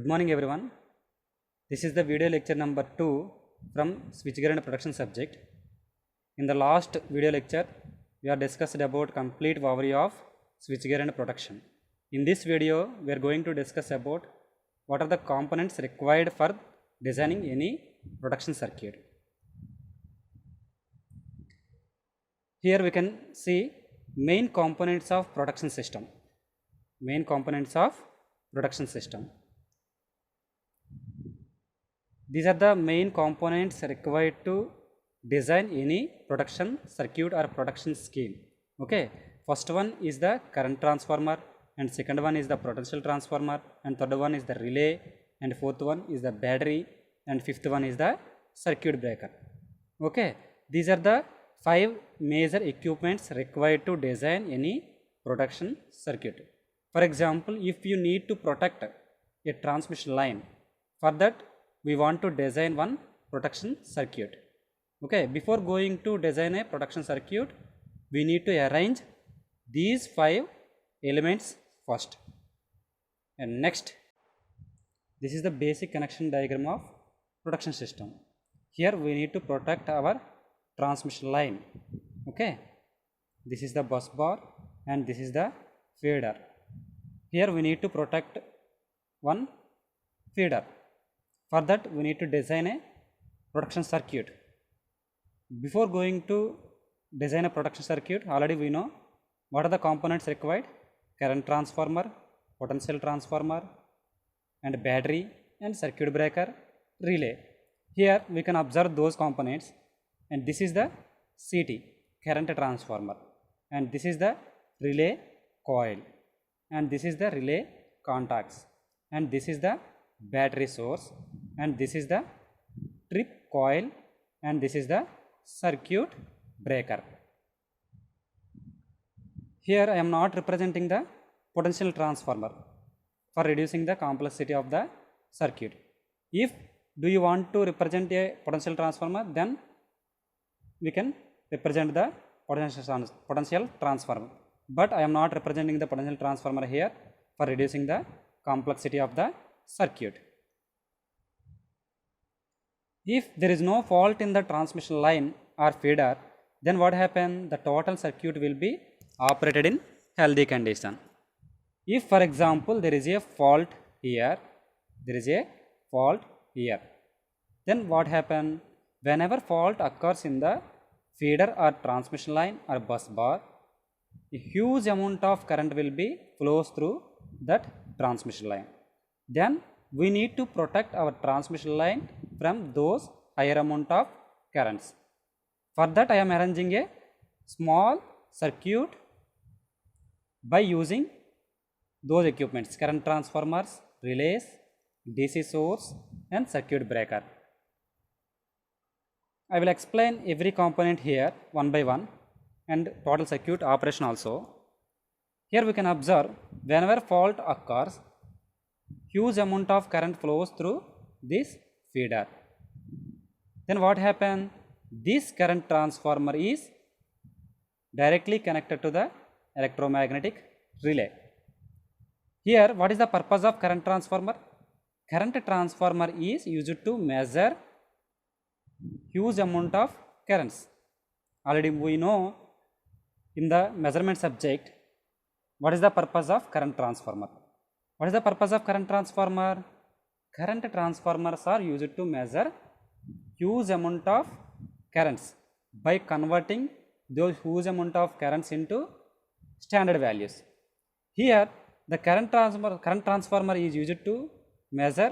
Good morning everyone. This is the video lecture number 2 from switchgear and production subject. In the last video lecture, we are discussed about complete overview of switchgear and production. In this video, we are going to discuss about what are the components required for designing any production circuit. Here we can see main components of production system. Main components of production system. These are the main components required to design any production circuit or production scheme. Okay, first one is the current transformer, and second one is the potential transformer, and third one is the relay, and fourth one is the battery, and fifth one is the circuit breaker. Okay, these are the 5 major equipments required to design any production circuit. For example, if you need to protect a transmission line, for that we want to design one production circuit. Okay, before going to design a production circuit, we need to arrange these 5 elements first. And next, this is the basic connection diagram of production system. Here we need to protect our transmission line. Okay, this is the bus bar and this is the feeder. Here we need to protect one feeder. For that we need to design a production circuit. Before going to design a production circuit, already we know what are the components required: current transformer, potential transformer, and battery, and circuit breaker, relay. Here we can observe those components, and this is the CT, current transformer, and this is the relay coil, and this is the relay contacts, and this is the battery source, and this is the trip coil, and this is the circuit breaker. Here I am not representing the potential transformer for reducing the complexity of the circuit. If do you want to represent a potential transformer, then we can represent the potential transformer, but I am not representing the potential transformer here for reducing the complexity of the circuit. If there is no fault in the transmission line or feeder, then what happens? The total circuit will be operated in healthy condition. If for example there is a fault here, then what happens? Whenever fault occurs in the feeder or transmission line or bus bar, a huge amount of current will be flows through that transmission line. Then we need to protect our transmission line from those higher amount of currents. For that I am arranging a small circuit by using those equipments: current transformers, relays, DC source, and circuit breaker. I will explain every component here one by one, and total circuit operation also. Here we can observe whenever fault occurs, huge amount of current flows through this feeder. Then what happens? This current transformer is directly connected to the electromagnetic relay. Here what is the purpose of current transformer? Current transformer is used to measure huge amount of currents. Already we know in the measurement subject what is the purpose of current transformer. What is the purpose of current transformer? Current transformers are used to measure huge amount of currents by converting those huge amount of currents into standard values. Here the current transformer is used to measure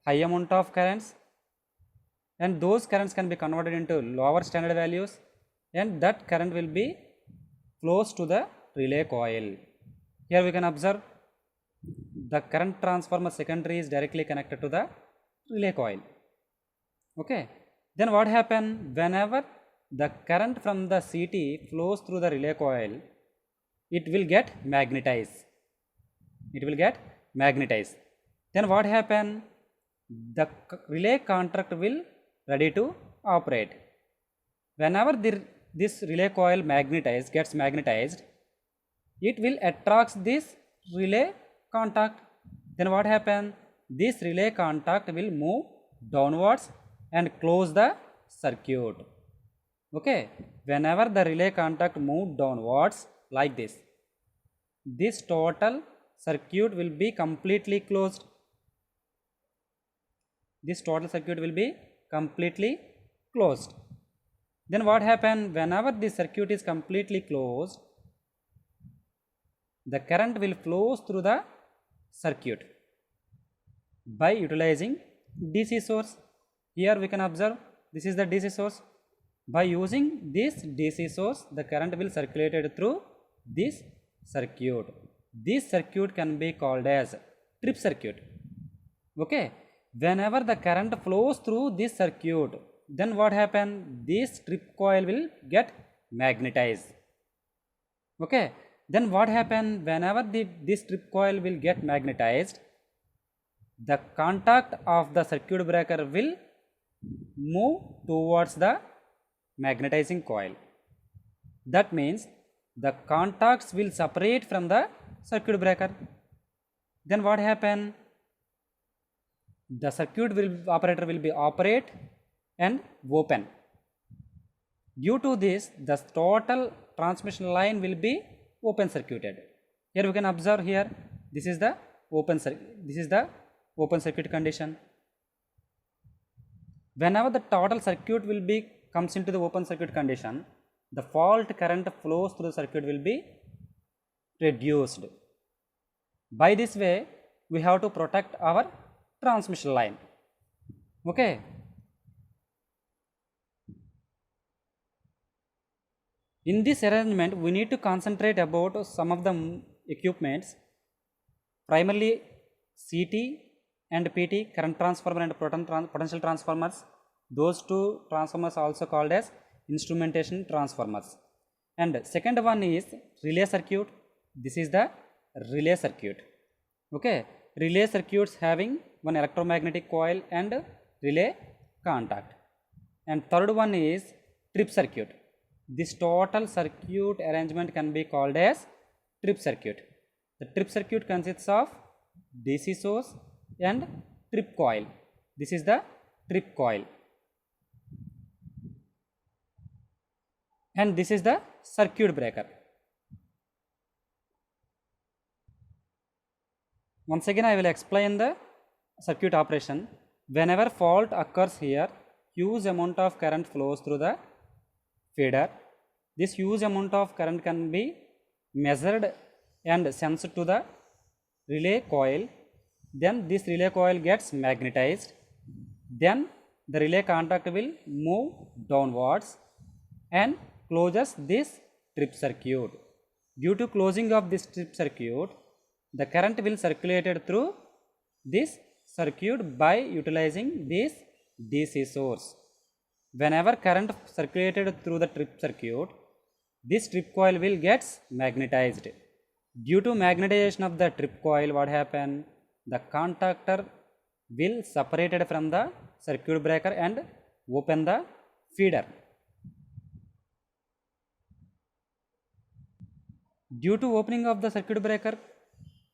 high amount of currents, and those currents can be converted into lower standard values, and that current will be flows to the relay coil. Here we can observe the current transformer secondary is directly connected to the relay coil. Okay, then what happens? Whenever the current from the CT flows through the relay coil, it will get magnetized. Then what happens? The relay contact will ready to operate. Whenever this relay coil gets magnetized, it will attract this relay contact. Then what happens? this relay contact will move downwards and close the circuit. Okay, whenever the relay contact move downwards like this total circuit will be completely closed. This total circuit will be completely closed. Then what happens, whenever this circuit is completely closed, the current will flow through the circuit by utilizing DC source. Here we can observe this is the DC source. By using this DC source, the current will circulate through this circuit. This circuit can be called as trip circuit. Okay, whenever the current flows through this circuit, then what happens, this trip coil will get magnetized. Okay, then what happens, whenever this trip coil will get magnetized, the contact of the circuit breaker will move towards the magnetizing coil. That means the contacts will separate from the circuit breaker. Then what happen, the circuit operator will be operate and open. Due to this, the total transmission line will be open circuited. Here we can observe here, this is the open circuit condition. Whenever the total circuit will be comes into the open circuit condition, the fault current flows through the circuit will be reduced. By this way, we have to protect our transmission line. Okay. In this arrangement, we need to concentrate about some of the equipments, primarily CT and PT, current transformer and potential transformers. Those two transformers are also called as instrumentation transformers. And second one is relay circuit. This is the relay circuit. Okay, relay circuits having one electromagnetic coil and relay contact. And third one is trip circuit. This total circuit arrangement can be called as trip circuit. The trip circuit consists of DC source and trip coil. This is the trip coil. And this is the circuit breaker. Once again, I will explain the circuit operation. Whenever fault occurs here, huge amount of current flows through the feeder. This huge amount of current can be measured and sensed to the relay coil. Then this relay coil gets magnetized. Then the relay contact will move downwards and closes this trip circuit. Due to closing of this trip circuit, the current will circulate through this circuit by utilizing this DC source. Whenever current circulated through the trip circuit, this trip coil will get magnetized. Due to magnetization of the trip coil, what happen? The contactor will separated from the circuit breaker and open the feeder. Due to opening of the circuit breaker,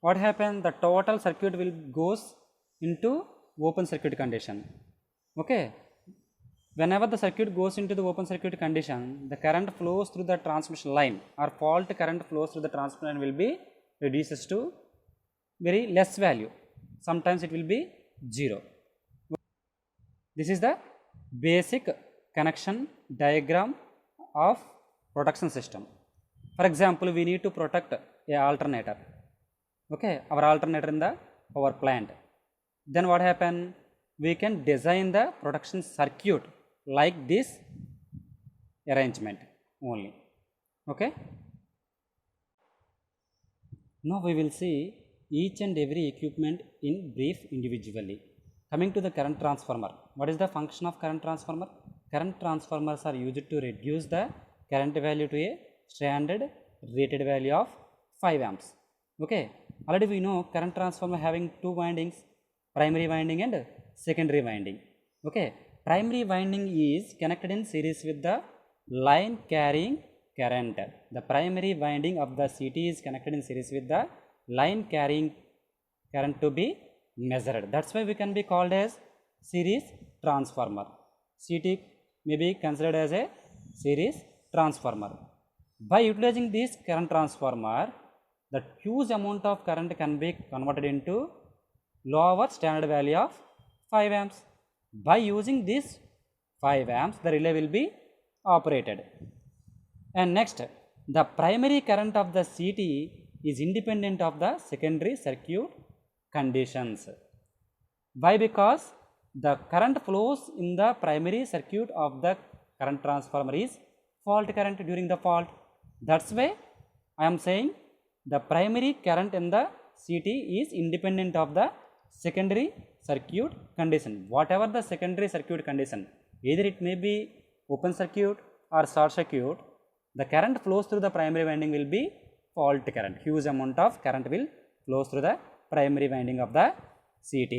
what happens? The total circuit will goes into open circuit condition. Okay. Whenever the circuit goes into the open circuit condition, the current flows through the transmission line or fault current flows through the transmission line will be reduces to very less value. Sometimes it will be 0. This is the basic connection diagram of protection system. For example, we need to protect a alternator. Okay, our alternator in the power plant. Then what happen? We can design the protection circuit like this arrangement only. Okay. Now we will see each and every equipment in brief individually. Coming to the current transformer. What is the function of current transformer? Current transformers are used to reduce the current value to a standard rated value of 5 amps. Okay. Already we know current transformer having two windings, primary winding and secondary winding. Okay. Primary winding is connected in series with the line carrying current. The primary winding of the CT is connected in series with the line carrying current to be measured. That's why we can be called as series transformer. CT may be considered as a series transformer. By utilizing this current transformer, the huge amount of current can be converted into lower standard value of 5 amps. By using this 5 amps, the relay will be operated. And next, the primary current of the CT is independent of the secondary circuit conditions. Why? Because the current flows in the primary circuit of the current transformer is fault current during the fault. That's why I am saying the primary current in the CT is independent of the secondary circuit condition. Whatever the secondary circuit condition, either it may be open circuit or short circuit, the current flows through the primary winding will be fault current. Huge amount of current will flow through the primary winding of the CT.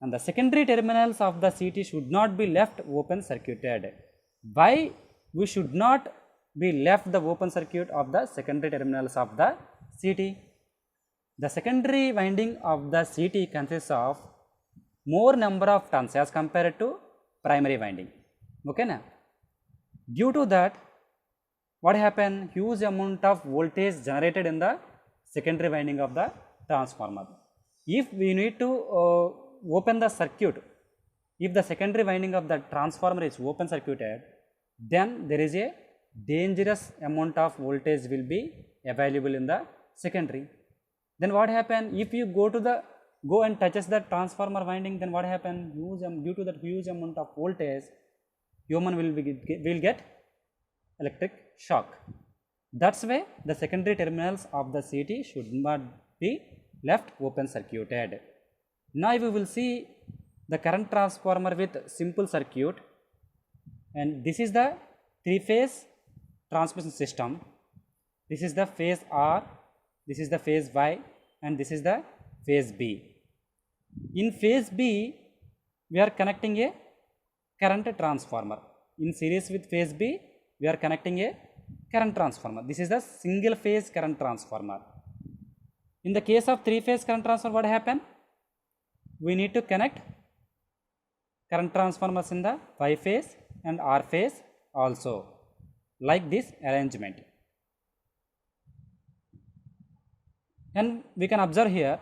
And the secondary terminals of the CT should not be left open circuited. Why we should not be left the open circuit of the secondary terminals of the CT? The secondary winding of the CT consists of more number of turns as compared to primary winding. Okay na? Due to that, what happened? Huge amount of voltage generated in the secondary winding of the transformer. If we need to open the circuit, if the secondary winding of the transformer is open circuited, then there is a dangerous amount of voltage will be available in the secondary. Then what happen? If you go and touches the transformer winding, then what happen? Due to that huge amount of voltage, human will get electric shock. That's why the secondary terminals of the CT should not be left open circuited. Now we will see the current transformer with simple circuit, and this is the three-phase transmission system. This is the phase R, this is the phase Y, and this is the phase B. In phase B, we are connecting a current transformer. In series with phase B, we are connecting a current transformer. This is the single phase current transformer. In the case of three-phase current transformer, what happen? We need to connect current transformers in the Y phase and R phase also, like this arrangement. And we can observe here,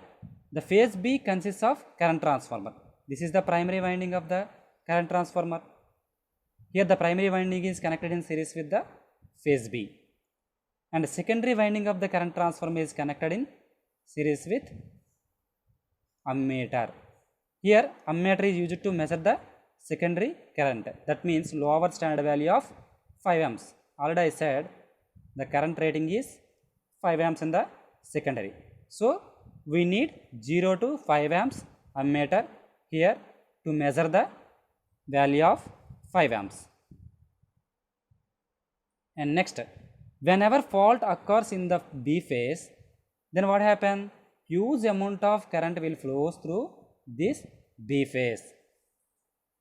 the phase B consists of current transformer. This is the primary winding of the current transformer. Here the primary winding is connected in series with the phase B, and the secondary winding of the current transformer is connected in series with ammeter. Here ammeter is used to measure the secondary current. That means lower standard value of 5 amps. Already I said the current rating is 5 amps in the secondary. So we need 0 to 5 amps ammeter here to measure the value of 5 amps. And next, whenever fault occurs in the B phase, then what happen? Huge amount of current will flow through this B phase.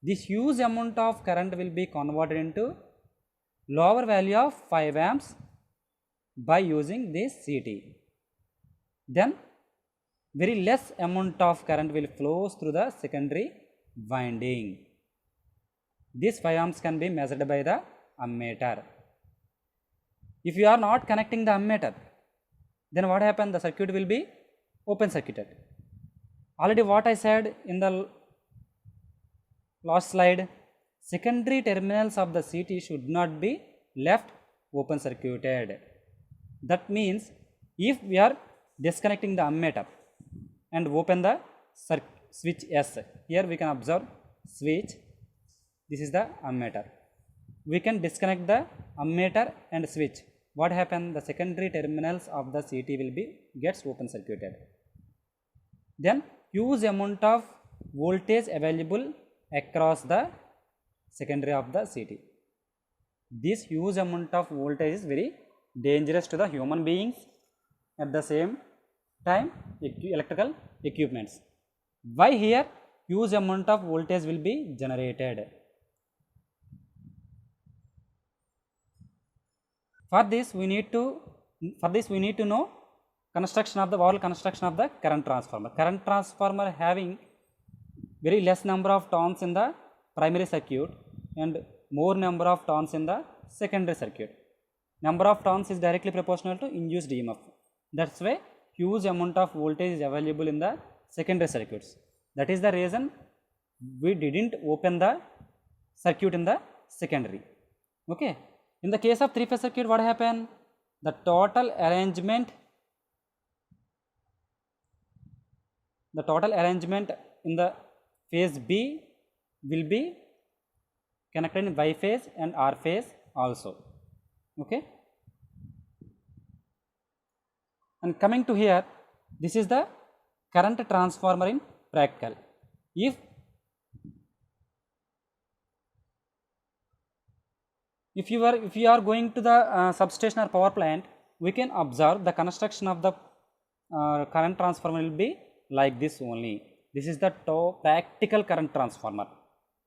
This huge amount of current will be converted into lower value of 5 amps by using this CT. Then very less amount of current will flow through the secondary winding. This 5 amps can be measured by the ammeter. If you are not connecting the ammeter, then what happens? The circuit will be open circuited. Already what I said in the last slide, secondary terminals of the CT should not be left open circuited. That means if we are disconnecting the ammeter and open the switch S, here we can observe switch, this is the ammeter. We can disconnect the ammeter and switch. What happens? The secondary terminals of the CT will be gets open circuited. Then huge amount of voltage available across the secondary of the CT. This huge amount of voltage is very dangerous to the human beings, at the same time electrical equipments. Why here huge amount of voltage will be generated? For this we need to know construction of the overall construction of the current transformer. Current transformer having very less number of turns in the primary circuit and more number of turns in the secondary circuit. Number of turns is directly proportional to induced EMF. That's why huge amount of voltage is available in the secondary circuits. That is the reason we didn't open the circuit in the secondary. Okay. In the case of three-phase circuit, what happened? The total arrangement in the phase B will be connected in Y phase and R phase also. Okay. And coming to here, this is the current transformer in practical. If you are going to the substation or power plant, we can observe the construction of the current transformer will be like this only. This is the practical current transformer.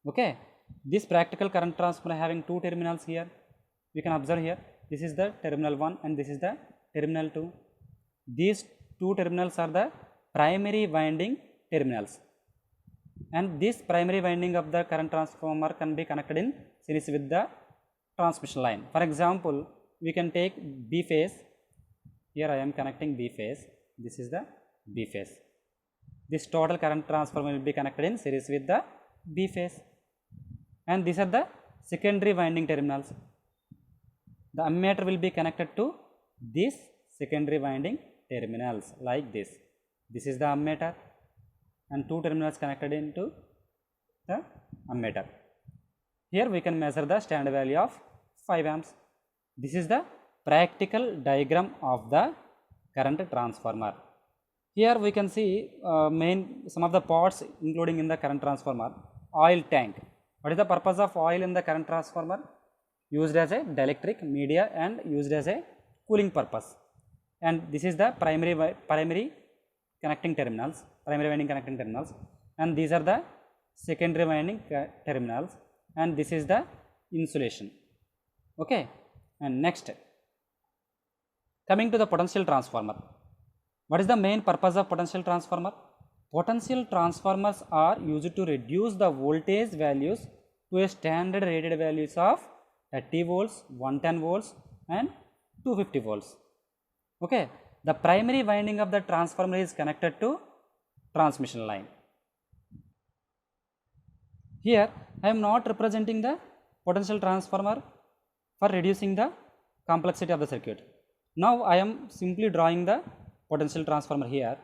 Okay. This practical current transformer having two terminals here. We can observe here. This is the terminal 1 and this is the terminal 2. These two terminals are the primary winding terminals. And this primary winding of the current transformer can be connected in series with the transmission line. For example, we can take B phase. Here I am connecting B phase. This is the B phase. This total current transformer will be connected in series with the B phase. And these are the secondary winding terminals. The ammeter will be connected to these secondary winding terminals like this. This is the ammeter and two terminals connected into the ammeter. Here we can measure the standard value of 5 amps. This is the practical diagram of the current transformer. Here we can see some of the parts including in the current transformer. Oil tank. What is the purpose of oil in the current transformer? Used as a dielectric media and used as a cooling purpose. And this is the primary connecting terminals, primary winding connecting terminals, and these are the secondary winding terminals, and this is the insulation. Okay. And next, coming to the potential transformer. What is the main purpose of potential transformer? Potential transformers are used to reduce the voltage values to a standard rated values of 30 volts, 110 volts and 250 volts. Okay. The primary winding of the transformer is connected to transmission line. Here I am not representing the potential transformer for reducing the complexity of the circuit. Now I am simply drawing the potential transformer here.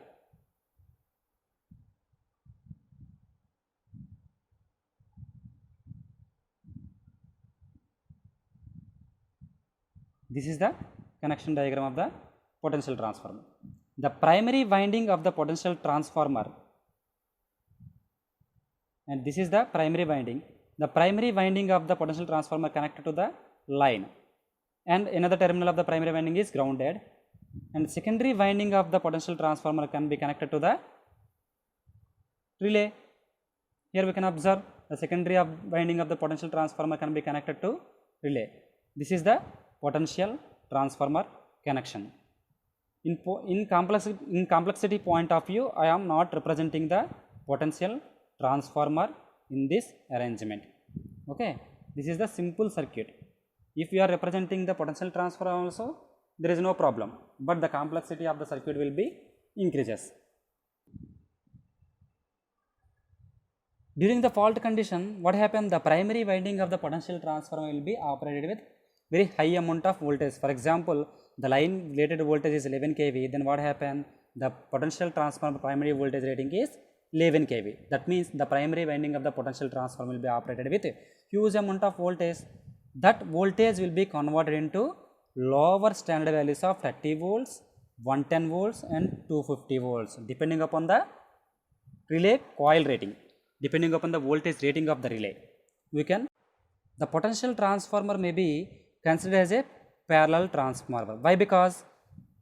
This is the connection diagram of the potential transformer. The primary winding of the potential transformer, and this is the primary winding. The primary winding of the potential transformer connected to the line, and another terminal of the primary winding is grounded, and secondary winding of the potential transformer can be connected to the relay. Here we can observe the secondary winding of the potential transformer can be connected to relay. This is the potential transformer connection. In complexity point of view, I am not representing the potential transformer in this arrangement. Okay. This is the simple circuit. If you are representing the potential transformer also, there is no problem, but the complexity of the circuit will be increases. During the fault condition, what happens? The primary winding of the potential transformer will be operated with very high amount of voltage. For example, the line related voltage is 11 kV, then what happens? The potential transformer primary voltage rating is 11 kV. That means the primary winding of the potential transformer will be operated with a huge amount of voltage. That voltage will be converted into lower standard values of 30 volts, 110 volts and 250 volts depending upon the relay coil rating, depending upon the voltage rating of the relay. The potential transformer may be considered as a parallel transformer. Why? Because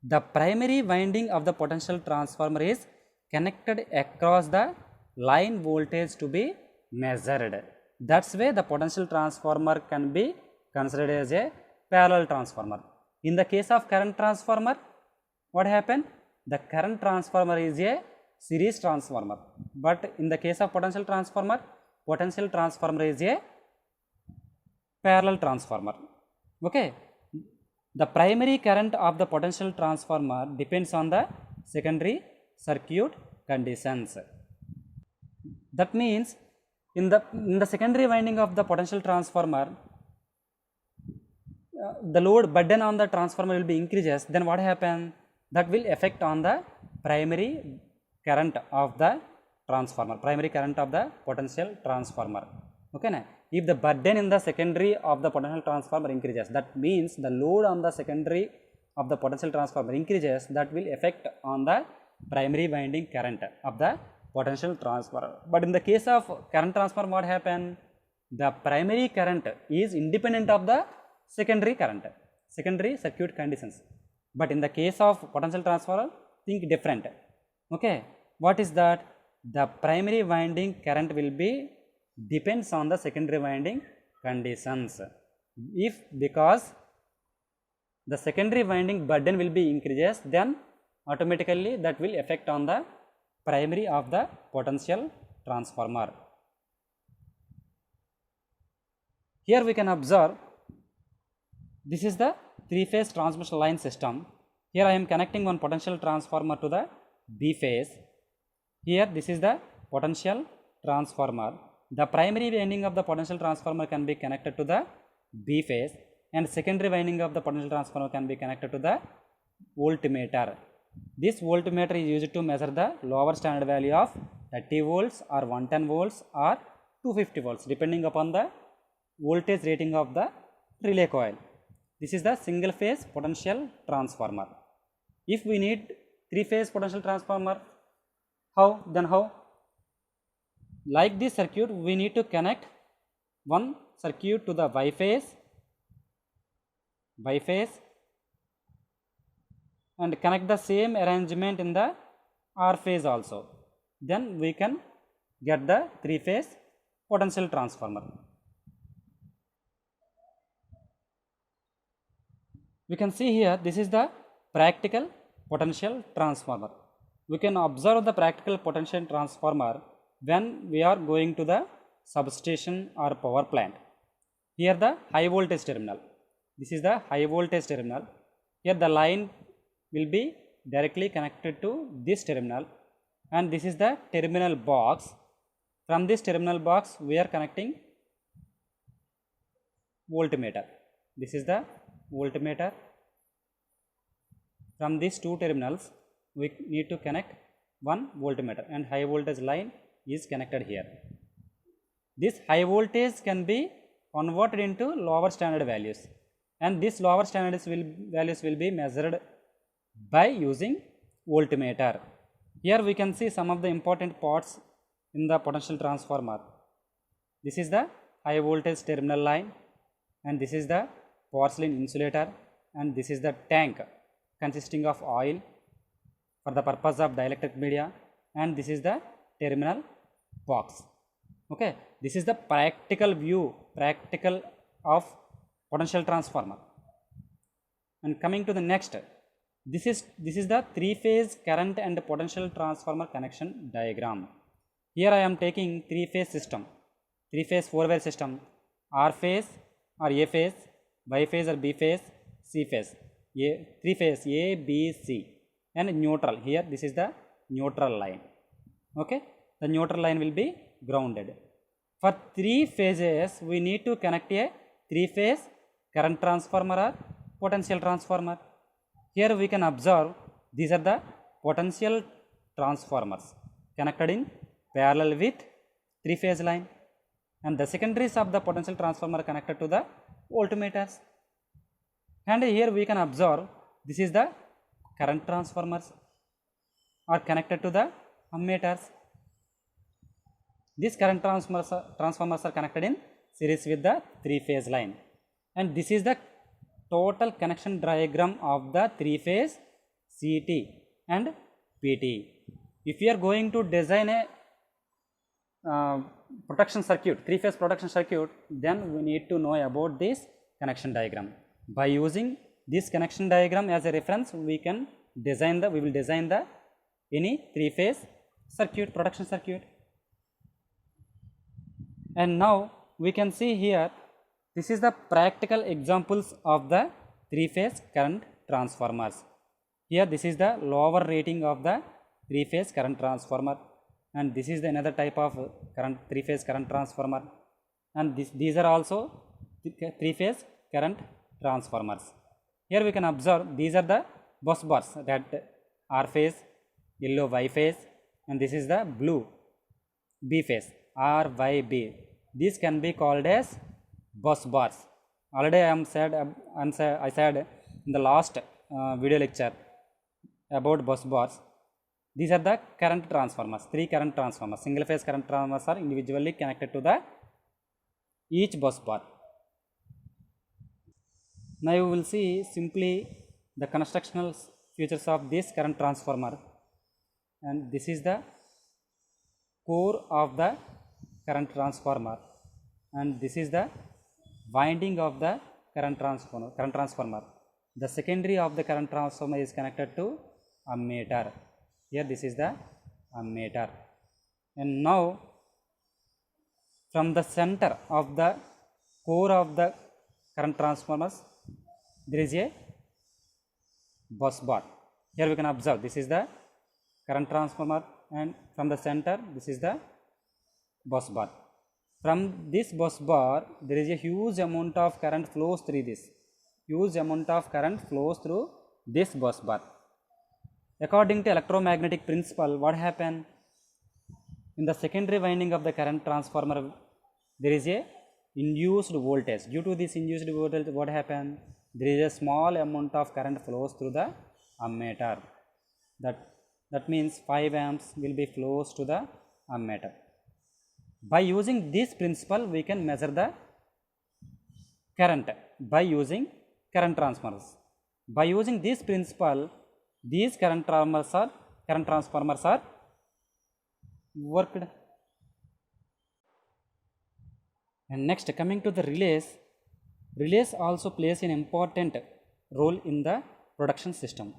the primary winding of the potential transformer is connected across the line voltage to be measured. That's why the potential transformer can be considered as a parallel transformer. In the case of current transformer, what happened? the current transformer is a series transformer, but in the case of potential transformer is a parallel transformer. Okay, the primary current of the potential transformer depends on the secondary circuit conditions. That means in the secondary winding of the potential transformer, the load burden on the transformer will be increases, then what happen? That will affect on the primary current of the transformer, primary current of the potential transformer. Okay, na? If the burden in the secondary of the potential transformer increases, that means the load on the secondary of the potential transformer increases, that will affect on the primary winding current of the potential transformer. But in the case of current transformer, what happen? The primary current is independent of the secondary current, secondary circuit conditions. But in the case of potential transformer, think different. Okay, what is that? The primary winding current will be depends on the secondary winding conditions. If because the secondary winding burden will be increases, then automatically that will affect on the primary of the potential transformer. Here we can observe, this is the three-phase transmission line system. Here I am connecting one potential transformer to the B phase. Here this is the potential transformer. The primary winding of the potential transformer can be connected to the B phase, and secondary winding of the potential transformer can be connected to the voltmeter. This voltmeter is used to measure the lower standard value of 30 volts or 110 volts or 250 volts depending upon the voltage rating of the relay coil. This is the single phase potential transformer. If we need three phase potential transformer, how? Then how? Like this circuit, we need to connect one circuit to the Y phase, and connect the same arrangement in the R phase also. Then we can get the three phase potential transformer. We can see here, this is the practical potential transformer. We can observe the practical potential transformer when we are going to the substation or power plant. Here the high voltage terminal. This is the high voltage terminal. Here the line will be directly connected to this terminal, and this is the terminal box. From this terminal box we are connecting voltmeter. This is the voltmeter. From these two terminals we need to connect one voltmeter, and high voltage line is connected here. This high voltage can be converted into lower standard values, and this lower standard values will be measured by using voltmeter. Here we can see some of the important parts in the potential transformer. This is the high voltage terminal line, and this is the porcelain insulator, and this is the tank consisting of oil for the purpose of dielectric media, and this is the terminal box. Okay, this is the practical view of potential transformer. And coming to the next, this is the three phase current and potential transformer connection diagram. Here I am taking three phase system, three phase four wire system, R phase or A phase, Y phase or B phase, C phase, three phase A, B, C, and neutral. Here this is the neutral line. Okay, the neutral line will be grounded. For three phases we need to connect a three phase current transformer or potential transformer. Here we can observe these are the potential transformers connected in parallel with three phase line, and the secondaries of the potential transformer connected to the voltmeters. And here we can observe this is the current transformers are connected to the ammeters. These current transformers are connected in series with the three phase line, and this is the total connection diagram of the three phase CT and PT. If you are going to design a protection circuit, three phase protection circuit, then we need to know about this connection diagram. By using this connection diagram as a reference, we can we will design the any three-phase circuit, production circuit. And now we can see here, this is the practical examples of the three-phase current transformers. Here this is the lower rating of the three-phase current transformer, and this is the another type of three-phase current transformer, and these are also three-phase current transformers. Here we can observe these are the bus bars, that R phase, yellow Y phase, and this is the blue B phase, R Y B. These can be called as bus bars. Already I said in the last video lecture about bus bars. These are the current transformers, three current transformers. Single phase current transformers are individually connected to the each bus bar. Now you will see simply the constructional features of this current transformer, and this is the core of the current transformer, and this is the winding of the current transformer. The secondary of the current transformer is connected to ammeter. Here this is the ammeter. And now from the center of the core of the current transformers there is a bus bar. Here we can observe this is the current transformer, and from the center this is the bus bar. From this bus bar there is a huge amount of current flows through this. Huge amount of current flows through this bus bar. According to electromagnetic principle, what happened? In the secondary winding of the current transformer there is a induced voltage. Due to this induced voltage, what happened? There is a small amount of current flows through the ammeter. That means 5 amps will be flows to the ammeter. By using this principle, we can measure the current by using current transformers. By using this principle, these current transformers are worked. And next, coming to the relays. Relays also plays an important role in the production system.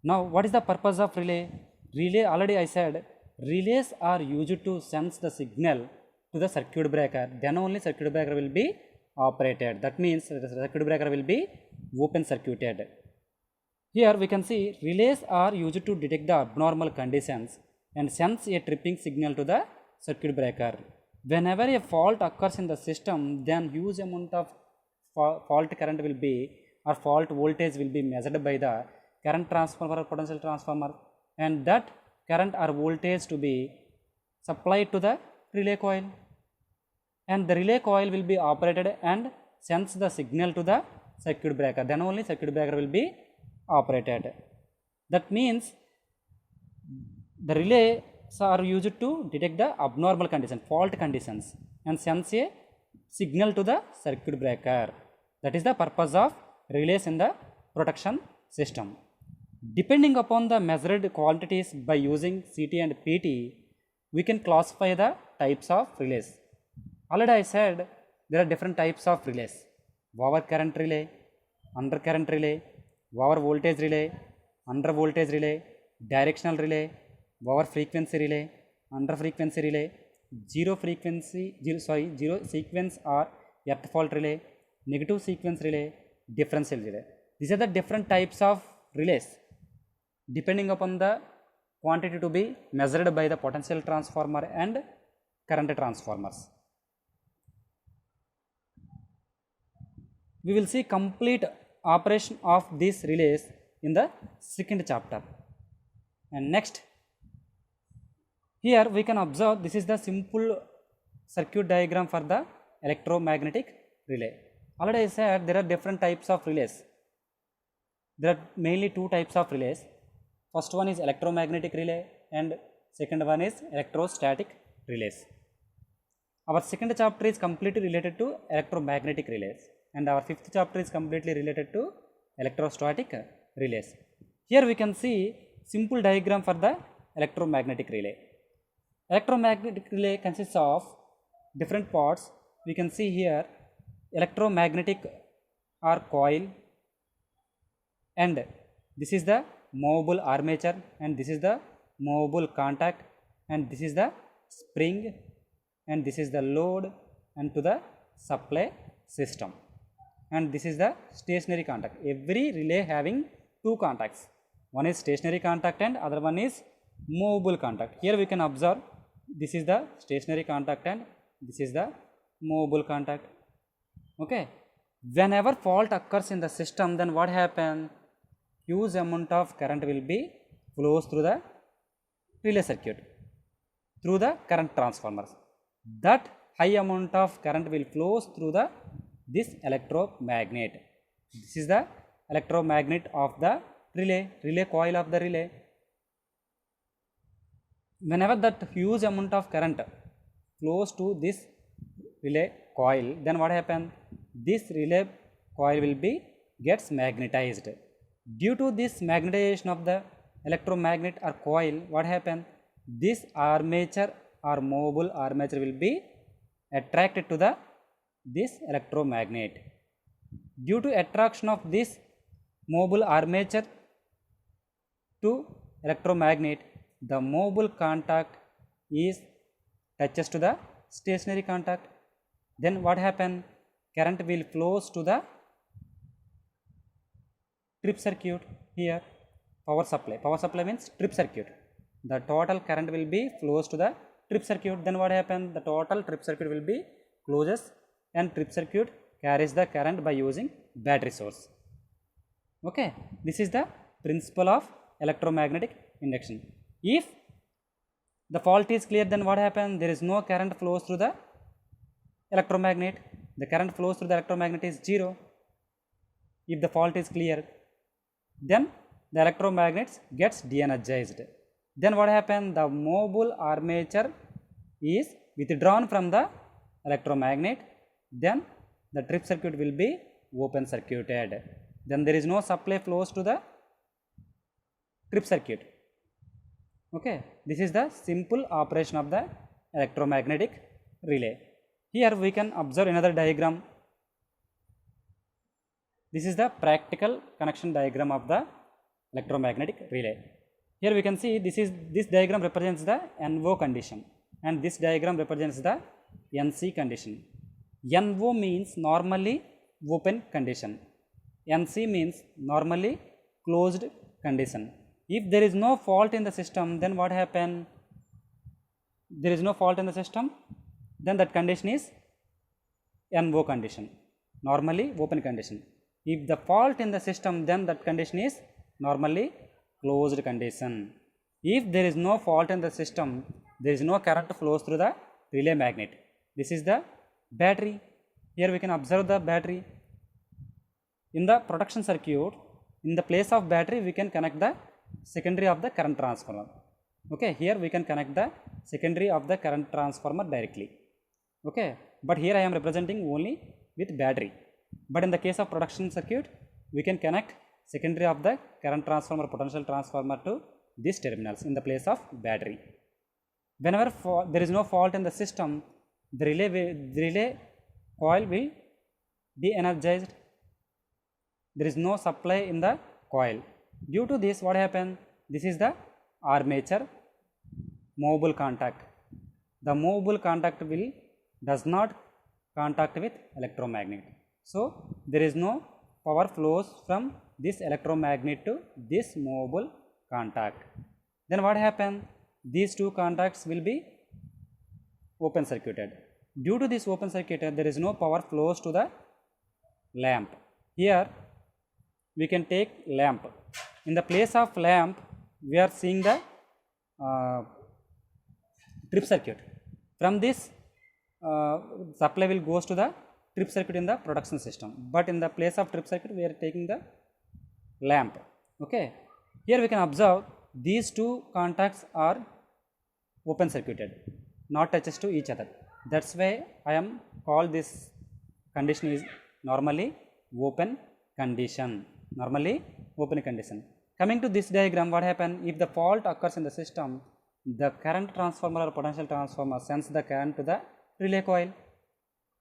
Now, what is the purpose of relay? Relay, already I said, relays are used to sense the signal to the circuit breaker. Then only circuit breaker will be operated. That means the circuit breaker will be open circuited. Here we can see relays are used to detect the abnormal conditions and sends a tripping signal to the circuit breaker. Whenever a fault occurs in the system, then huge amount of fault current will be, or fault voltage will be measured by the current transformer or potential transformer, and that current or voltage to be supplied to the relay coil, and the relay coil will be operated and sends the signal to the circuit breaker. Then only circuit breaker will be operated. That means the relays are used to detect the abnormal condition, fault conditions, and sends a signal to the circuit breaker. That is the purpose of relays in the protection system. Depending upon the measured quantities by using CT and PT, we can classify the types of relays. Already I said there are different types of relays: over current relay, under current relay, over voltage relay, under voltage relay, directional relay, over frequency relay, under frequency relay, zero sequence or earth fault relay, negative sequence relay, differential relay. These are the different types of relays depending upon the quantity to be measured by the potential transformer and current transformers. We will see complete operation of these relays in the second chapter. And next, here we can observe this is the simple circuit diagram for the electromagnetic relay. Already I said there are different types of relays. There are mainly two types of relays. First one is electromagnetic relay and second one is electrostatic relays. Our second chapter is completely related to electromagnetic relays, and our fifth chapter is completely related to electrostatic relays. Here we can see simple diagram for the electromagnetic relay. Electromagnetic relay consists of different parts. We can see here electromagnetic or coil, and this is the movable armature, and this is the movable contact, and this is the spring, and this is the load and to the supply system, and this is the stationary contact. Every relay having two contacts, one is stationary contact and other one is movable contact. Here we can observe this is the stationary contact and this is the movable contact. Okay, whenever fault occurs in the system, then what happen? Huge amount of current will be flows through the relay circuit through the current transformers. That high amount of current will flows through the this electromagnet. This is the electromagnet of the relay coil of the relay. Whenever that huge amount of current flows to this relay coil, then what happen? This relay coil will be gets magnetized. Due to this magnetization of the electromagnet or coil, what happen? This armature or movable armature will be attracted to the this electromagnet. Due to attraction of this movable armature to electromagnet, the movable contact is touches to the stationary contact. Then what happen? Current will flows to the trip circuit. Here power supply means trip circuit. The total current will be flows to the trip circuit. Then what happen? The total trip circuit will be closes, and trip circuit carries the current by using battery source. Okay, this is the principle of electromagnetic induction. If the fault is clear, then what happens? There is no current flows through the electromagnet. The current flows through the electromagnet is 0. If the fault is clear, then the electromagnet gets de-energized. Then what happens? The movable armature is withdrawn from the electromagnet. Then the trip circuit will be open circuited. Then there is no supply flows to the trip circuit. Okay, this is the simple operation of the electromagnetic relay. Here we can observe another diagram. This is the practical connection diagram of the electromagnetic relay. Here we can see this diagram represents the NO condition, and this diagram represents the NC condition. NO means normally open condition. NC means normally closed condition. If there is no fault in the system, then what happen? There is no fault in the system, then that condition is NO condition, normally open condition. If the fault in the system, then that condition is normally closed condition. If there is no fault in the system, there is no current flows through the relay magnet. This is the battery. Here we can observe the battery. In the protection circuit, in the place of battery, we can connect the secondary of the current transformer. Okay, here we can connect the secondary of the current transformer directly. Okay, but here I am representing only with battery. But in the case of production circuit, we can connect secondary of the current transformer, potential transformer to these terminals in the place of battery. Whenever there is no fault in the system, the relay coil will be energized. There is no supply in the coil. Due to this, what happens? This is the armature movable contact. The movable contact does not contact with electromagnet. So there is no power flows from this electromagnet to this movable contact. Then what happens? These two contacts will be open circuited. Due to this open circuit, there is no power flows to the lamp. Here we can take lamp. In the place of lamp, we are seeing the trip circuit. From this supply will goes to the trip circuit in the production system, but in the place of trip circuit we are taking the lamp. Okay, here we can observe these two contacts are open circuited, not touches to each other. That's why I am called this condition is normally open condition. Normally open condition. Coming to this diagram, what happens? If the fault occurs in the system, the current transformer or potential transformer sends the current to the relay coil.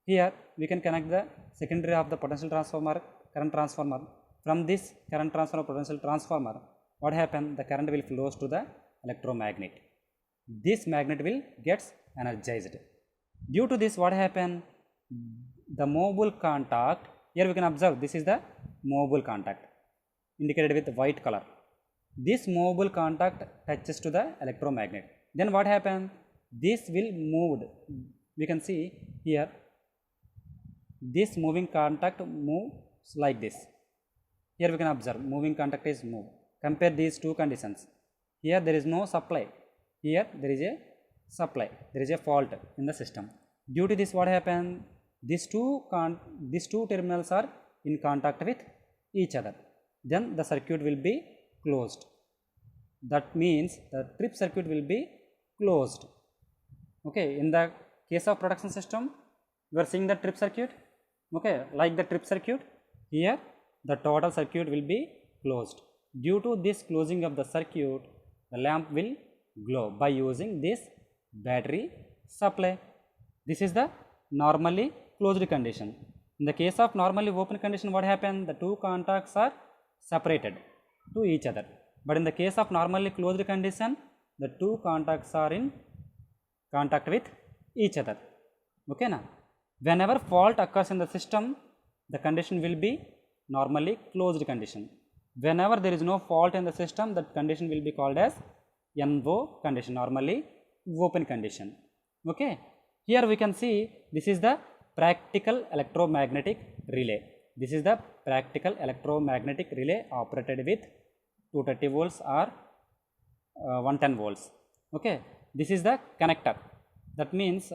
Here we can connect the secondary of the potential transformer, current transformer. From this current transformer, potential transformer, what happen? The current will flows to the electromagnet. This magnet will gets energized. Due to this, what happen? The movable contact, here we can observe this is the movable contact indicated with white color. This movable contact touches to the electromagnet. Then what happen? This will moved. We can see here this moving contact moves like this. Here we can observe moving contact is moved. Compare these two conditions. Here there is no supply. Here there is a supply. There is a fault in the system. Due to this, what happened? These two terminals are in contact with each other. Then the circuit will be closed. That means the trip circuit will be closed. Okay, in the case of production system, we are seeing the trip circuit. Okay, like the trip circuit, here the total circuit will be closed. Due to this closing of the circuit, the lamp will glow by using this battery supply. This is the normally closed condition. In the case of normally open condition, what happens? The two contacts are separated to each other. But in the case of normally closed condition, the two contacts are in contact with each other. Okay, now whenever fault occurs in the system, the condition will be normally closed condition. Whenever there is no fault in the system, that condition will be called as NO condition, normally open condition. Okay, here we can see this is the practical electromagnetic relay. This is the practical electromagnetic relay operated with 230 volts or 110 volts. Okay, this is the connector. That means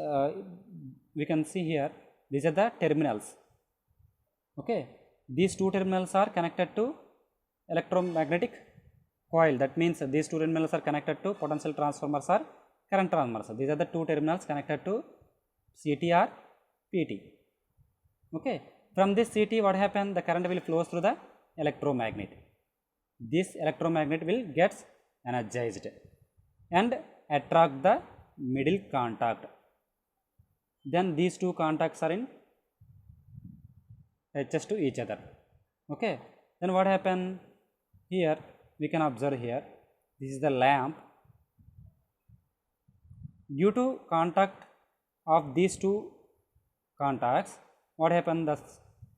we can see here these are the terminals. Okay, these two terminals are connected to electromagnetic coil. That means these two terminals are connected to potential transformers or current transformers. These are the two terminals connected to CT or PT. Okay, from this CT, what happens? The current will flow through the electromagnet. This electromagnet will gets energized and attract the middle contact. Then these two contacts are in touches to each other. Okay, then what happen? Here we can observe here this is the lamp. Due to contact of these two contacts, what happens? The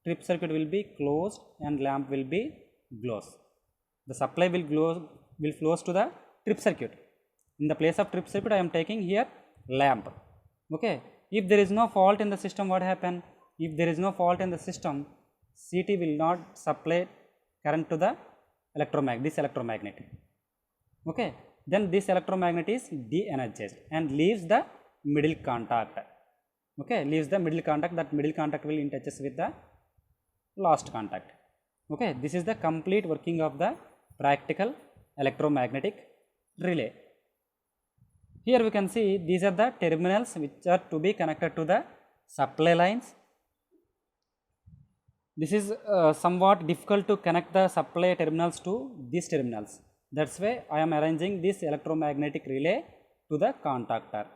trip circuit will be closed and lamp will be glows. The supply will flows to the trip circuit. In the place of trip circuit, I am taking here lamp. Okay, if there is no fault in the system, what happen? If there is no fault in the system, CT will not supply current to the this electromagnet. Okay, then this electromagnet is de-energized and leaves the middle contact. Okay, leaves the middle contact. That middle contact will in touches with the last contact. Okay, this is the complete working of the practical electromagnetic relay. Here we can see these are the terminals which are to be connected to the supply lines. This is somewhat difficult to connect the supply terminals to these terminals. That's why I am arranging this electromagnetic relay to the contactor.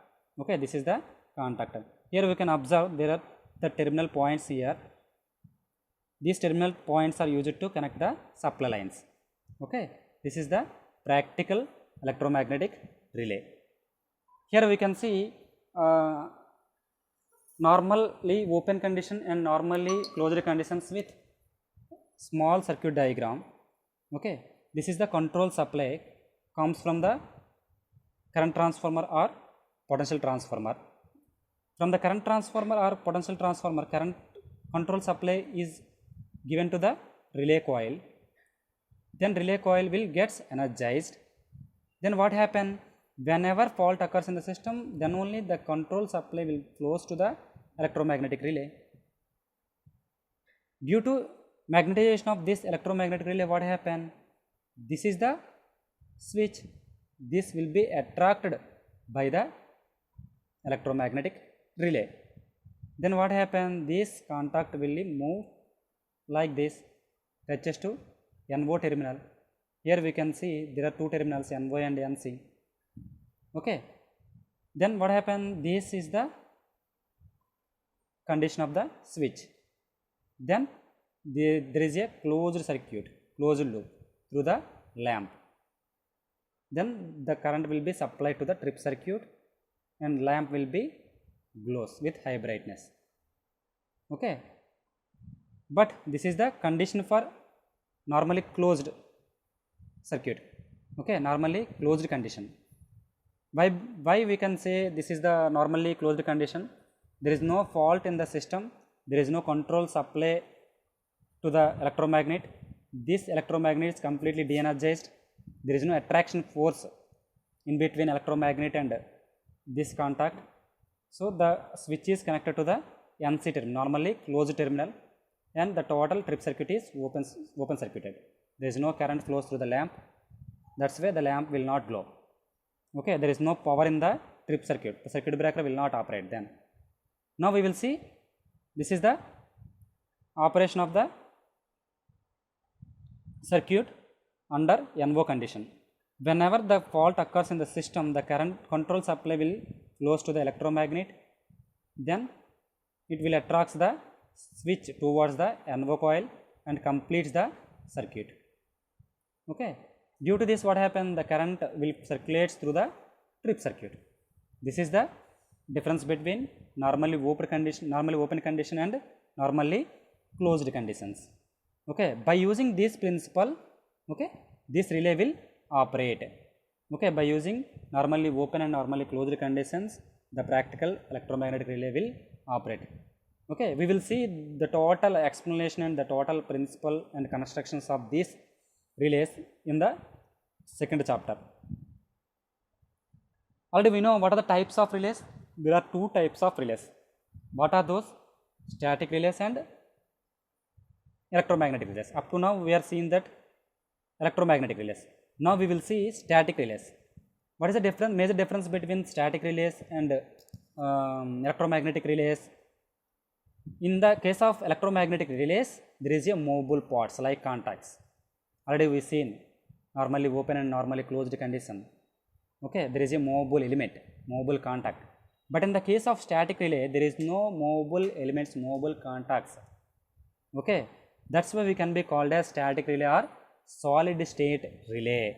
Okay, this is the contactor. Here we can observe there are the terminal points here. These terminal points are used to connect the supply lines. Okay, this is the practical electromagnetic relay. Here we can see normally open condition and normally closed conditions with small circuit diagram. Okay, this is the control supply comes from the current transformer or potential transformer. From the current transformer or potential transformer, current control supply is given to the relay coil. Then relay coil will gets energized. Then what happen? Whenever fault occurs in the system, then only the control supply will flows to the electromagnetic relay. Due to magnetization of this electromagnetic relay, what happen? This is the switch. This will be attracted by the electromagnetic relay. Then what happen? This contact will move like this, touches to NO terminal. Here we can see there are two terminals, NO and NC. Okay, then what happen? This is the condition of the switch. Then there is a closed circuit, closed loop through the lamp. then the current will be supplied to the trip circuit and lamp will be glows with high brightness. Okay, but this is the condition for normally closed circuit. Okay, normally closed condition. Why we can say this is the normally closed condition? There is no fault in the system, there is no control supply to the electromagnet. This electromagnet is completely de-energized. There is no attraction force in between electromagnet and this contact. So the switch is connected to the NC terminal, normally closed terminal, and the total trip circuit is open circuited. There is no current flows through the lamp. That's why the lamp will not glow. Okay, there is no power in the trip circuit. The circuit breaker will not operate then. Now we will see, this is the operation of the circuit under NO condition. Whenever the fault occurs in the system, the current control supply will flows to the electromagnet, then it will attract the switch towards the NO coil and completes the circuit. Okay, due to this what happens, the current will circulate through the trip circuit. This is the difference between normally open condition and normally closed conditions. Okay, by using this principle, okay, this relay will operate. Okay, by using normally open and normally closed conditions, the practical electromagnetic relay will operate. Okay, we will see the total explanation and the total principle and constructions of these relays in the second chapter. Already we know what are the types of relays. There are two types of relays. What are those? Static relays and electromagnetic relays. Up to now we are seeing that electromagnetic relays. Now we will see static relays. What is the difference, major difference between static relays and electromagnetic relays? In the case of electromagnetic relays, there is a movable parts like contacts. Already we seen normally open and normally closed condition. Okay, there is a movable element, movable contact. But in the case of static relay, there is no movable elements, movable contacts. Okay, that's why we can be called as static relay or solid state relay.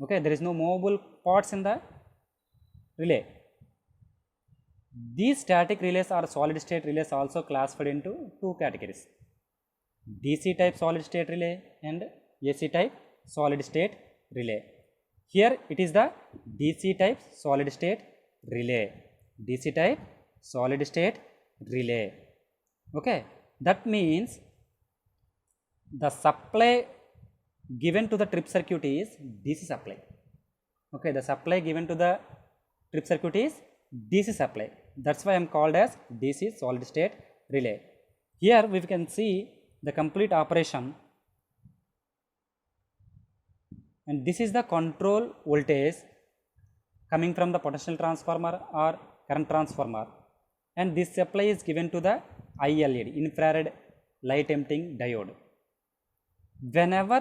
Okay, there is no movable parts in the relay. These static relays or solid state relays also classified into two categories: DC type solid state relay and AC type solid state relay. Here it is the DC type solid state relay. DC type solid state relay. Okay, that means the supply given to the trip circuit is DC supply. Okay, the supply given to the trip circuit is DC supply. That's why I am called as DC solid state relay. Here we can see the complete operation, and this is the control voltage coming from the potential transformer or current transformer, and this supply is given to the ILED, infrared light emitting diode. Whenever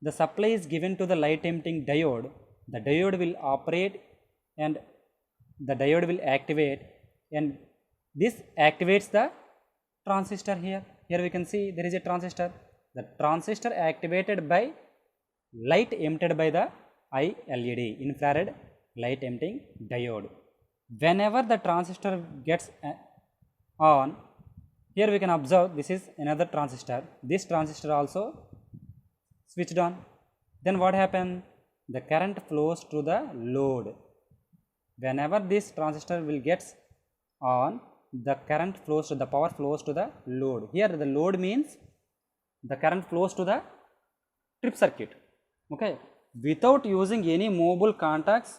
the supply is given to the light emitting diode, the diode will operate and the diode will activate, and this activates the transistor here. Here we can see there is a transistor. The transistor activated by light emitted by the ILED, infrared light emitting diode. Whenever the transistor gets on, here we can observe this is another transistor. This transistor also switched on. Then what happened? The current flows to the load. Whenever this transistor will gets on, the current flows to the power flows to the load. Here the load means the current flows to the trip circuit. Okay, without using any movable contacts,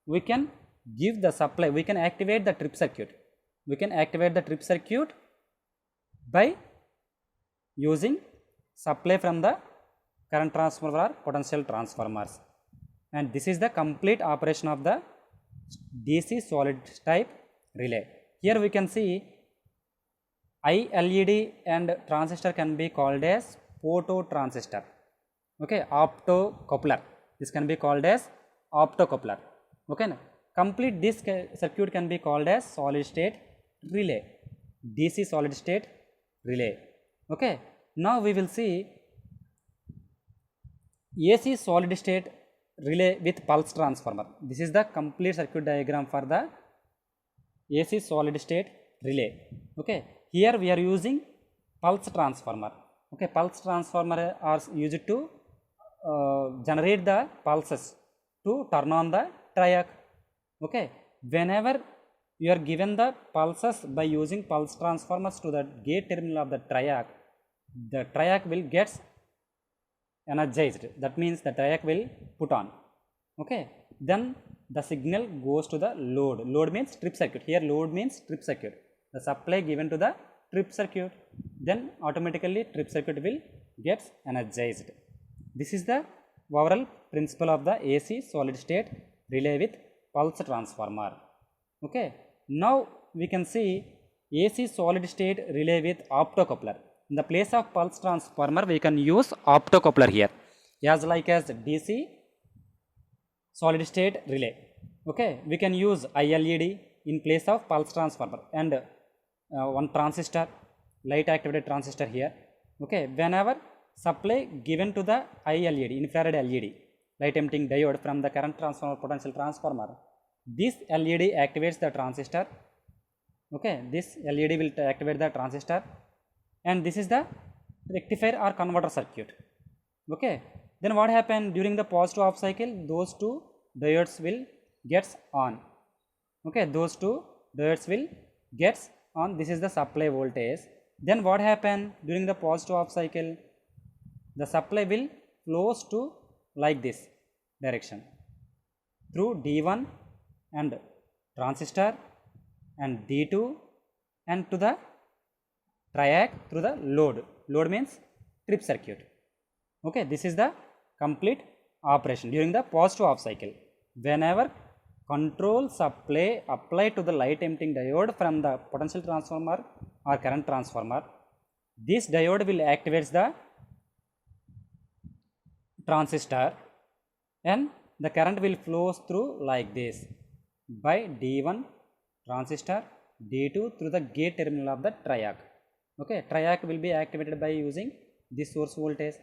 we can give the supply, we can activate the trip circuit. We can activate the trip circuit by using supply from the current transformer or potential transformers. And this is the complete operation of the DC solid type relay. Here we can see ILED and transistor can be called as phototransistor. Okay, optocoupler. This can be called as optocoupler. Okay, complete this circuit can be called as solid state relay, DC solid state relay. Okay, now we will see AC solid state relay with pulse transformer. This is the complete circuit diagram for the AC solid state relay. Okay, here we are using pulse transformer. Okay, pulse transformer are used to generate the pulses to turn on the triac. Okay, whenever you are given the pulses by using pulse transformers to the gate terminal of the triac will gets energized. That means the triac will put on. Okay, then the signal goes to the load. Load means trip circuit. Here load means trip circuit. The supply given to the trip circuit, then automatically trip circuit will gets energized. This is the overall principle of the AC solid state relay with pulse transformer. Okay, now we can see AC solid state relay with optocoupler. In the place of pulse transformer, we can use optocoupler here, as like as DC solid state relay. Okay, we can use ILED in place of pulse transformer and one transistor, light activated transistor here. Okay, whenever supply given to the ILED, infrared LED, light emitting diode from the current transformer, potential transformer, this LED activates the transistor. Okay, this LED will activate the transistor, and this is the rectifier or converter circuit. Okay, then what happened during the positive off cycle, those two diodes will gets on. Okay, those two diodes will gets on. This is the supply voltage. Then what happened during the positive off cycle, the supply will flows to like this direction through D1 and transistor and D2 and to the triac through the load. Load means trip circuit. Okay, this is the complete operation during the positive off cycle. Whenever control supply applied to the light emitting diode from the potential transformer or current transformer, this diode will activate the transistor and the current will flows through like this by D1 transistor, D2 through the gate terminal of the triac. Okay, triac will be activated by using this source voltage,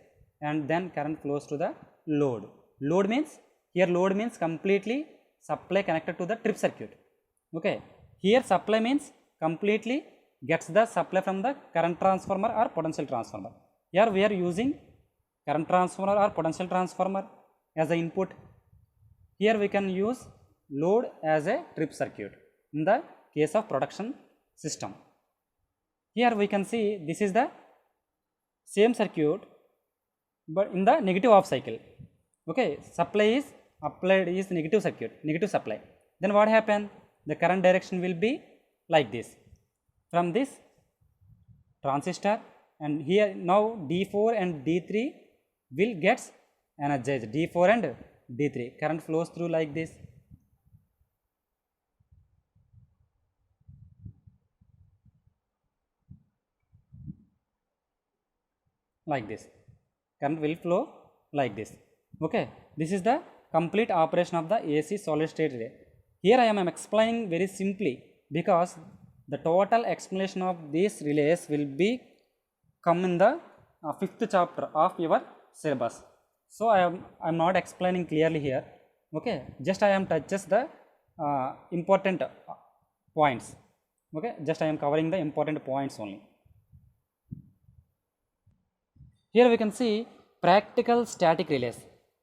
and then current flows to the load. Load means, here load means completely supply connected to the trip circuit. Okay, here supply means completely gets the supply from the current transformer or potential transformer. Here we are using current transformer or potential transformer as the input. Here we can use load as a trip circuit in the case of production system. Here we can see this is the same circuit but in the negative off cycle. Okay, supply is applied is negative circuit, negative supply. Then what happen? The current direction will be like this from this transistor, and here now D4 and D3 will gets energized. D4 and D3 current flows through like this. Like this, current will flow like this. Okay, this is the complete operation of the AC solid state relay. Here I am explaining very simply because the total explanation of these relays will be come in the 5th chapter of your syllabus. So I am not explaining clearly here. Okay, just I am touches the important points. Okay, just I am covering the important points only. Here we can see practical static relays.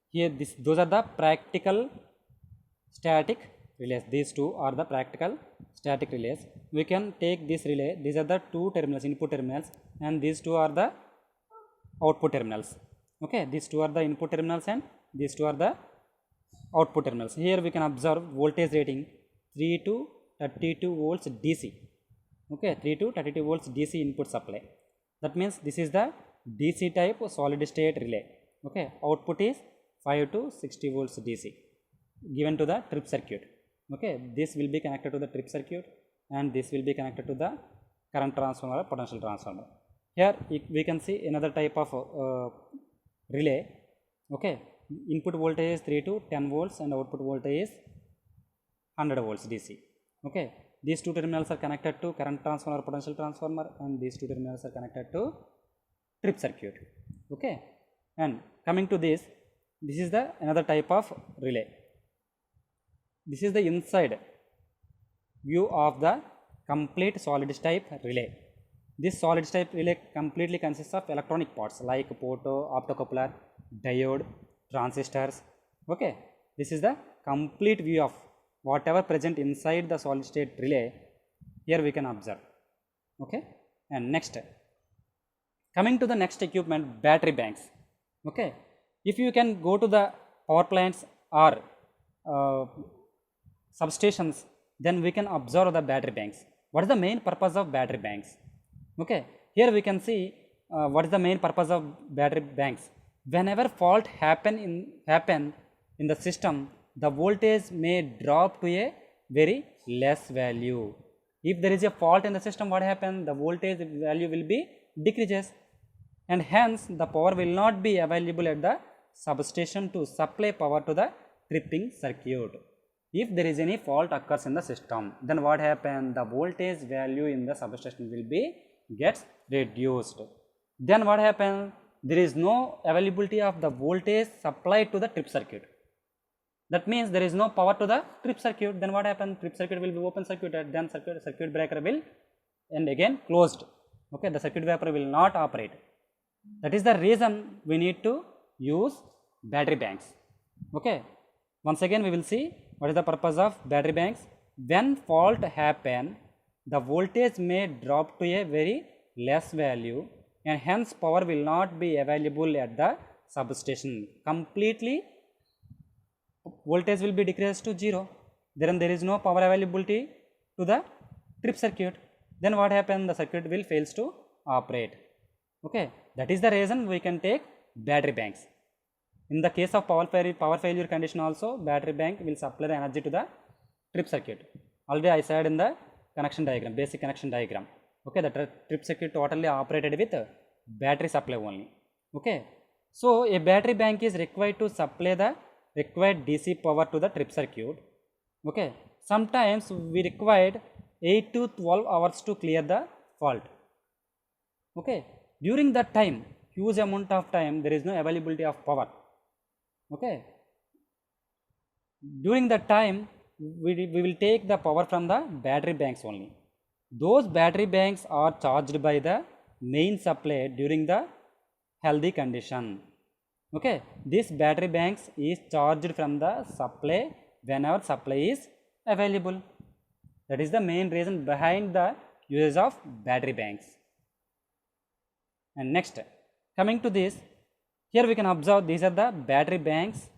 Here those are the practical static relays. These two are the practical static relays. We can take this relay. These are the two terminals, input terminals, and these two are the output terminals. Okay, these two are the input terminals and these two are the output terminals. Here we can observe voltage rating 3 to 32 volts DC. Okay, 3 to 32 volts DC input supply. That means this is the DC type solid state relay. Okay, output is 5 to 60 volts DC given to the trip circuit. Okay, this will be connected to the trip circuit and this will be connected to the current transformer or potential transformer. Here we can see another type of relay. Okay, input voltage is 3 to 10 volts and output voltage is 100 volts DC. Okay, these two terminals are connected to current transformer or potential transformer, and these two terminals are connected to trip circuit. Okay, and coming to this, this is the another type of relay. This is the inside view of the complete solid type relay. This solid type relay completely consists of electronic parts like photo, optocoupler, diode, transistors. Okay, this is the complete view of whatever present inside the solid state relay. Here we can observe. Okay, and next, coming to the next equipment, battery banks. Okay, if you can go to the power plants or substations, then we can observe the battery banks. What is the main purpose of battery banks? Okay, here we can see what is the main purpose of battery banks. Whenever fault happen in the system, the voltage may drop to a very less value. If there is a fault in the system, what happens? The voltage value will be decreases, and hence the power will not be available at the substation to supply power to the tripping circuit. If there is any fault occurs in the system, then what happens? The voltage value in the substation will be gets reduced. Then what happens? There is no availability of the voltage supplied to the trip circuit. That means there is no power to the trip circuit. Then what happens? Trip circuit will be open circuited. Then circuit breaker will and again closed. Okay, the circuit breaker will not operate. That is the reason we need to use battery banks. Okay, once again we will see what is the purpose of battery banks. When fault happen, the voltage may drop to a very less value, and hence power will not be available at the substation. Completely voltage will be decreased to 0. Then there is no power availability to the trip circuit. Then what happens? The circuit will fails to operate. Okay, that is the reason we can take battery banks. In the case of power failure condition also, battery bank will supply the energy to the trip circuit. Already I said in the connection diagram, basic connection diagram. Okay, the trip circuit totally operated with battery supply only. Okay, so a battery bank is required to supply the required DC power to the trip circuit. Okay, sometimes we required 8 to 12 hours to clear the fault. Okay, during that time, huge amount of time, there is no availability of power. Okay, during that time we will take the power from the battery banks only. Those battery banks are charged by the main supply during the healthy condition. Okay, this battery banks is charged from the supply whenever supply is available. That is the main reason behind the use of battery banks. And next, coming to this, here we can observe these are the battery banks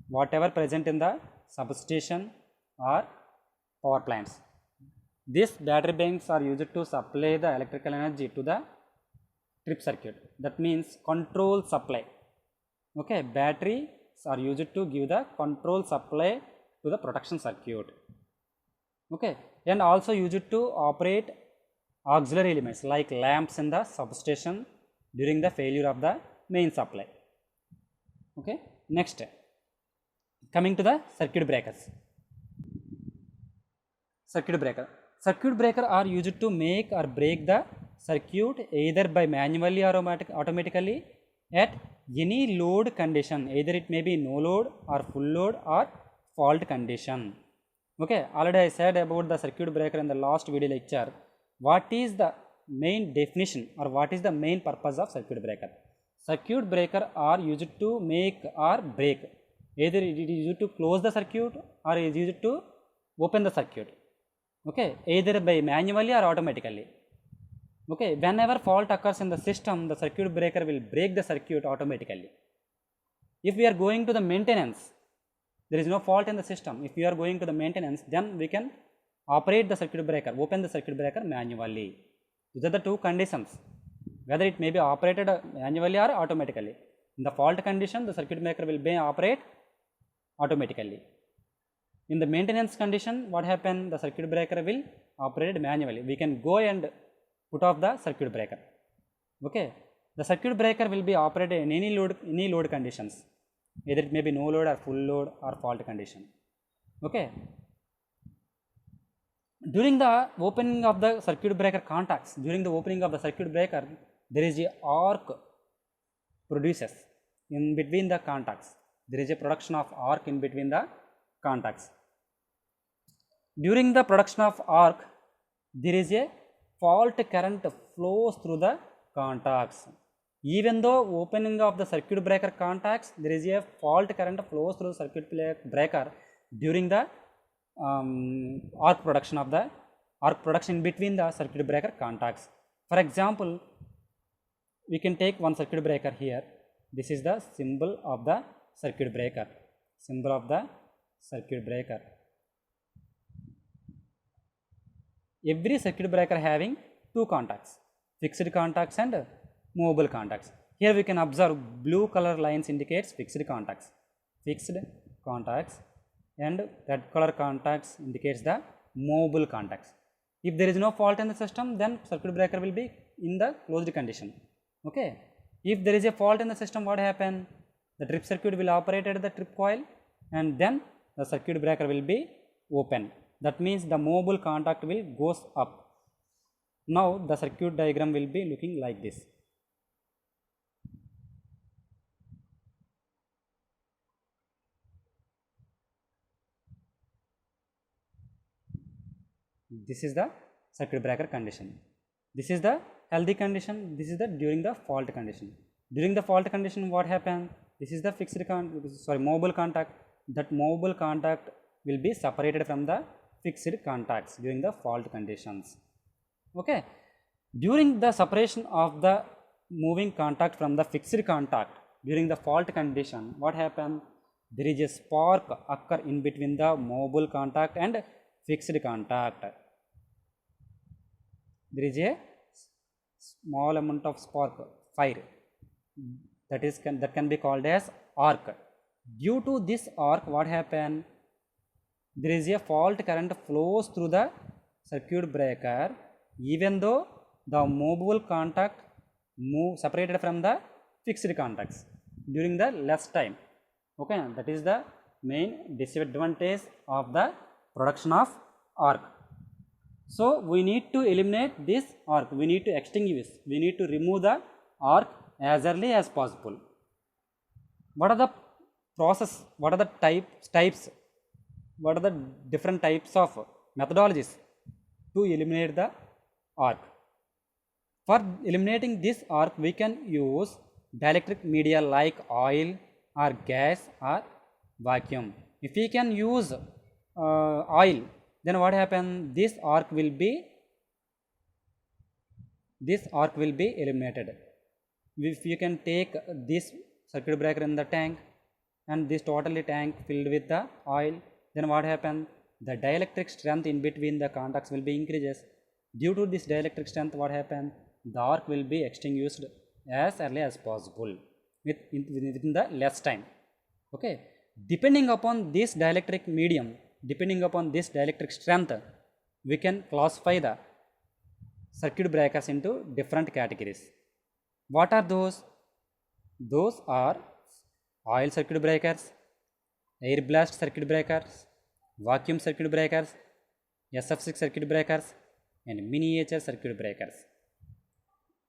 whatever present in the substation or power plants. These battery banks are used to supply the electrical energy to the trip circuit. That means control supply. Okay, batteries are used to give the control supply to the protection circuit. Okay, and also used to operate auxiliary elements like lamps in the substation during the failure of the main supply. Okay, next, coming to the circuit breakers. Circuit breaker are used to make or break the circuit either by manually or automatically at any load condition, either it may be no load or full load or fault condition. Okay, already I said about the circuit breaker in the last video lecture. What is the main definition or what is the main purpose of circuit breaker? Circuit breaker are used to make or break. Either it is used to close the circuit or it is used to open the circuit. Okay, either by manually or automatically. Okay, whenever fault occurs in the system, the circuit breaker will break the circuit automatically. If we are going to the maintenance, there is no fault in the system. If we are going to the maintenance, then we can operate the circuit breaker, open the circuit breaker manually. These are the two conditions, whether it may be operated manually or automatically. In the fault condition, the circuit breaker will be operate automatically. In the maintenance condition, what happens? The circuit breaker will operate manually. We can go and put off the circuit breaker. Okay, the circuit breaker will be operated in any load conditions, either it may be no load or full load or fault condition. Okay, during the opening of the circuit breaker contacts, during the opening of the circuit breaker, there is a arc produces in between the contacts. there is a production of arc in between the contacts. During the production of arc, there is a fault current flows through the contacts. Even though opening of the circuit breaker contacts, there is a fault current flows through circuit breaker during the arc production in between the circuit breaker contacts. For example, we can take one circuit breaker here. This is the symbol of the circuit breaker. Symbol of the circuit breaker. Every circuit breaker having two contacts, fixed contacts and movable contacts. Here we can observe blue color lines indicates fixed contacts, and red color contacts indicates the movable contacts. If there is no fault in the system, then circuit breaker will be in the closed condition. Okay. If there is a fault in the system, what happen? The trip circuit will operate at the trip coil, and then the circuit breaker will be open. That means the movable contact will goes up. Now the circuit diagram will be looking like this. This is the circuit breaker condition. This is the healthy condition. This is the during the fault condition. During the fault condition, what happened? This is the movable contact. That movable contact will be separated from the fixed contacts during the fault conditions. Okay. During the separation of the moving contact from the fixed contact during the fault condition, what happened? There is a spark occur in between the movable contact and fixed contact. There is a small amount of spark, fire, that can be called as arc. Due to this arc, what happened? There is a fault current flows through the circuit breaker, even though the movable contact separated from the fixed contacts during the less time. Okay, that is the main disadvantage of the production of arc. So we need to eliminate this arc, we need to extinguish, we need to remove the arc as early as possible. What are the process, what are the types, what are the different types of methodologies to eliminate the arc? For eliminating this arc, we can use dielectric media like oil or gas or vacuum. If we can use oil, then what happens? This arc will be eliminated. If you can take this circuit breaker in the tank and this totally tank filled with the oil, then what happens? The dielectric strength in between the contacts will be increases. Due to this dielectric strength, what happens? The arc will be extinguished as early as possible within the less time. Okay. Depending upon this dielectric medium, depending upon this dielectric strength, we can classify the circuit breakers into different categories. What are those? Those are oil circuit breakers, air blast circuit breakers, vacuum circuit breakers, SF6 circuit breakers, and miniature circuit breakers.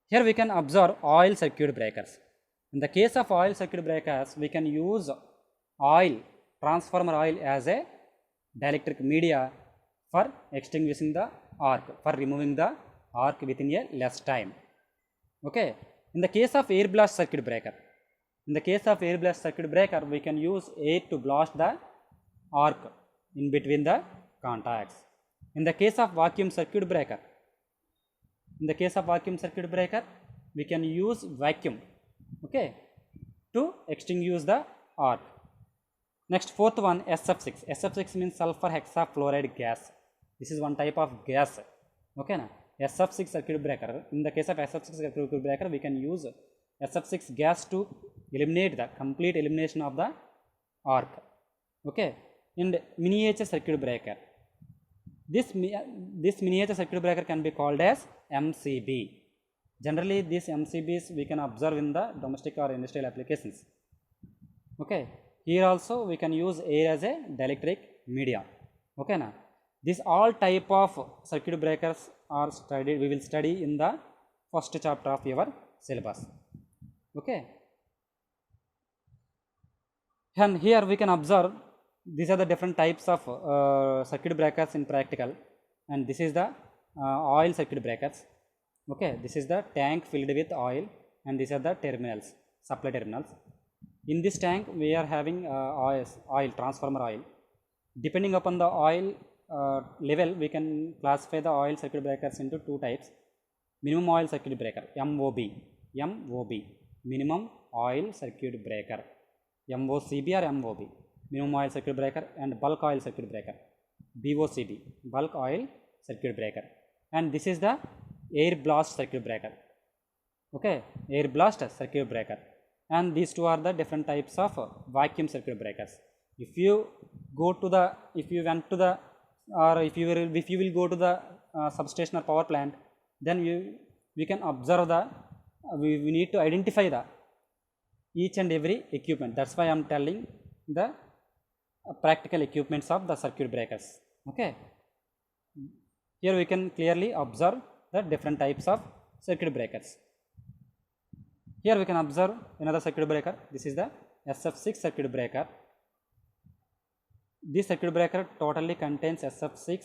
Here we can observe oil circuit breakers. In the case of oil circuit breakers, we can use oil, transformer oil, as a dielectric media for extinguishing the arc, for removing the arc within a less time. Okay. In the case of air blast circuit breaker, we can use air to blast the arc in between the contacts. In the case of vacuum circuit breaker, we can use vacuum, okay, to extinguish the arc. Next, fourth one, SF6. SF6 means sulfur hexafluoride gas. This is one type of gas. Okay, na? SF6 circuit breaker. In the case of SF6 circuit breaker, we can use SF6 gas to eliminate the complete elimination of the arc. Okay, and miniature circuit breaker. This miniature circuit breaker can be called as MCB. Generally, these MCBs we can observe in the domestic or industrial applications. Okay, here also we can use air as a dielectric media. Okay, now these all type of circuit breakers are studied. We will study in the first chapter of your syllabus. Okay. And here we can observe these are the different types of circuit breakers in practical, and this is the oil circuit breakers. Okay, this is the tank filled with oil, and these are the terminals, supply terminals. In this tank we are having oil, transformer oil. Depending upon the oil level, we can classify the oil circuit breakers into two types. Minimum oil circuit breaker, MOB, minimum oil circuit breaker, MOCB or MOB, minimum oil circuit breaker, and bulk oil circuit breaker, BOCB, bulk oil circuit breaker. And this is the air blast circuit breaker. Okay, air blast circuit breaker. And these two are the different types of vacuum circuit breakers. If you went to the, or if you will go to the substation or power plant, then we can observe the we need to identify the each and every equipment. That's why I am telling the practical equipments of the circuit breakers. Okay, here we can clearly observe the different types of circuit breakers. Here we can observe another circuit breaker. This is the SF6 circuit breaker. This circuit breaker totally contains SF6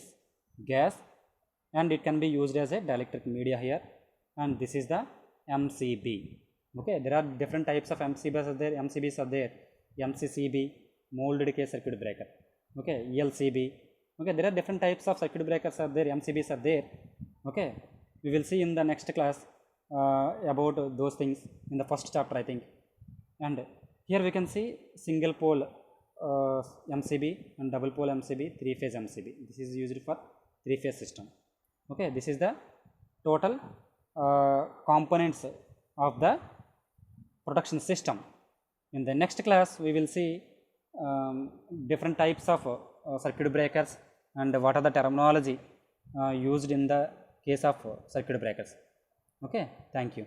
gas, and it can be used as a dielectric media here. And this is the MCB. Okay, there are different types of MCBs are there. MCCB, molded case circuit breaker. Okay, ELCB. Okay, there are different types of circuit breakers are there. MCBs are there. Okay, we will see in the next class about those things in the first chapter, I think. And here we can see single pole MCB and double pole MCB, three phase MCB. This is used for three phase system. Okay, this is the total components of the production system. In the next class we will see different types of circuit breakers and what are the terminology used in the case of circuit breakers. Okay, thank you.